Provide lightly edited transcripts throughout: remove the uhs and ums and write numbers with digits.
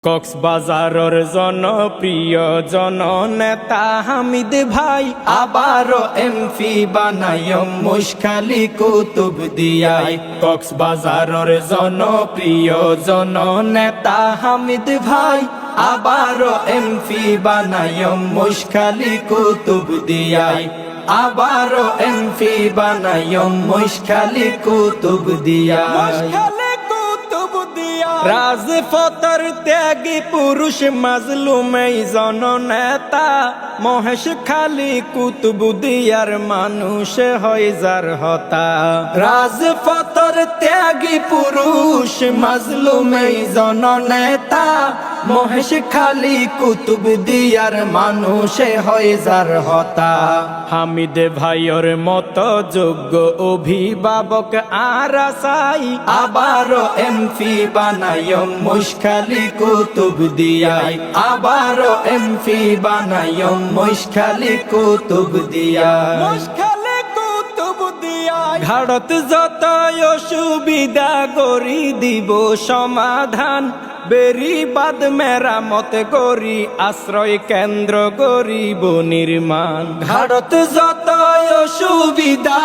কক্সবাজারের জনপ্রিয় জননেতা হামিদ ভাই আবারও এমপি বানায় মুশখালী কুতুবদিয়ায়। কক্সবাজারের জনপ্রিয় জননেতা হামিদ ভাই আবারও এমপি বানায় মুশখালী কুতুবদিয়ায়। আবারও এমপি বানায় মুশখালী কুতুবদিয়ায়। রাজপথের ত্যাগী পুরুষ মাজলুমেই জননেতা মহেশখালী কুতুবদিয়ার মানুষ হয় যার হতা। রাজপথের ত্যাগী পুরুষ মাজলুমেই জননেতা মহেশখালী কুতুবদিয়ার মানুষ হয় যার হতা। হামিদ ভাইয়ের মতো যোগ্য অভিভাবক আর চাই আবারও এমপি বানায় মুশখালী কুতুবদিয়ায়। আবারও এমপি বানায় মুশখালী কুতুবদিয়ায়। ঘাড়ত যত অসুবিধা করি দিব সমাধান, বেড়িবাঁধ মেরামত করি আশ্রয় কেন্দ্র গরিব নির্মাণ। ঘাড়ত যত অসুবিধা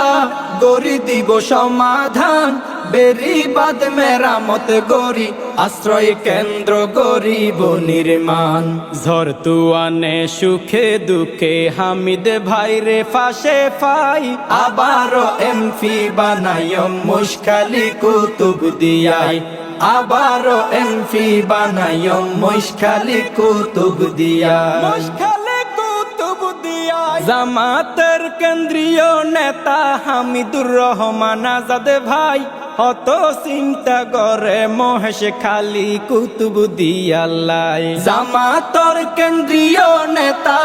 করি দিব সমাধান, বেড়িবাঁধ মেরামত করি আশ্রয় কেন্দ্র গরিব নির্মাণ। ঝড় তুয়ানে সুখে দুঃখে হামিদ ভাইরে ফাঁসে পাই আবারও এমপি বানায় মুশখালী কুতুবদিয়ায়। আবারও এমপি বানায় মুশখালী কুতুবদিয়ায়। জামাতের কেন্দ্রীয় নেতা হামিদুর রহমান আজাদ ভাই অত চিন্তা করে মহেশখালী কুতুবদিয়ায়। জামাতের কেন্দ্রীয় নেতা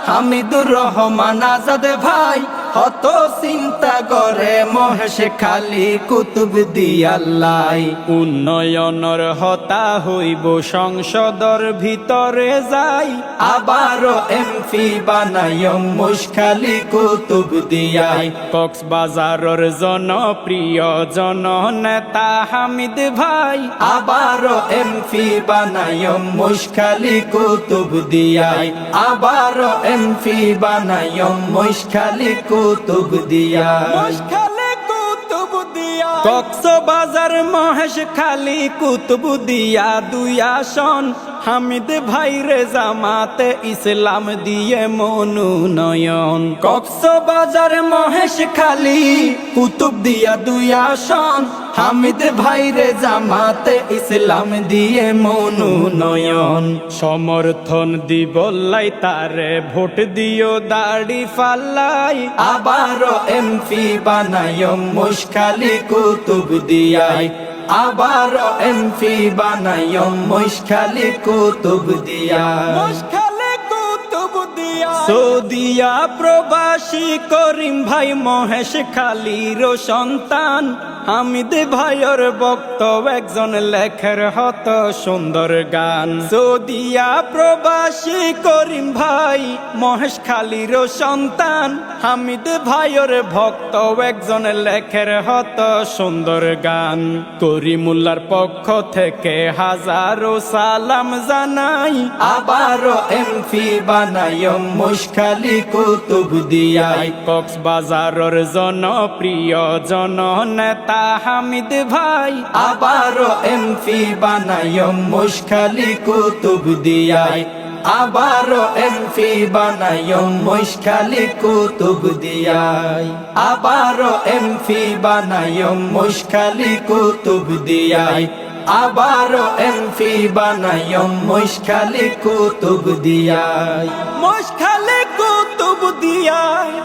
হামিদুর রহমান আজাদ ভাই অত চিন্তা করে মহেশখালী কুতুবদিয়ায়। উন্নয়নের হতা হইব সংসদর ভিতরে যাই আবারও এমপি বানায় মুশখালী কুতুবদিয়ায়। কক্সবাজারের জনপ্রিয় জননেতা হামিদ ভাই আবারও এমপি বানায় মুশখালী কুতুবদিয়ায়। আবারও এমপি বানায় মুশখালী কুতুবদিয়ায়। কক্সবাজার মহেশখালী কুতুবদিয়া দুই আসন হামিদ ভাইরে জামাতে ইসলাম দিয়ে মনোনয়ন। কক্সবাজার মহেশখালী কুতুবদিয়া দুই আসন হামিদ ভাইরে জামাতে ইসলাম দিয়ে মনোনয়ন। সমর্থন দিবল্লাই তারে ভোট দিও দাড়ি ফাল্লাই আবারও এমপি বানায় মুশখালী কুতুবদিয়ায়। আবারও এমপি বানায় মুশখালী কুতুবদিয়ায়। সৌদিয়া প্রবাসী করিম ভাই মহেশখালীর সন্তান হামিদ ভাইয়ের ভক্ত একজন লেখের হত সুন্দর গান। সৌদিয়া প্রবাসী করিম ভাই মহেশখালীর সন্তান হামিদ ভাইয়ের ভক্ত একজন লেখের হত সুন্দর গান। করিমুল্লার পক্ষ থেকে হাজারো সালাম জানাই আবারও এমপি বানায় মুশখালী কুতুবদিয়ায়। কক্সবাজারের জনপ্রিয় জননেতা হামিদ ভাই আবারও এমপি বানায় মুশখালী কুতুবদিয়ায়। আবারও এমপি বানায় মুশখালী কুতুবদিয়ায়। আবারও এমপি বানায় মুশখালী কুতুবদিয়ায়। আবারও এমপি বানায় মুশখালী কুতুবদিয়ায়। মুশখালী কুতুবদিয়ায়।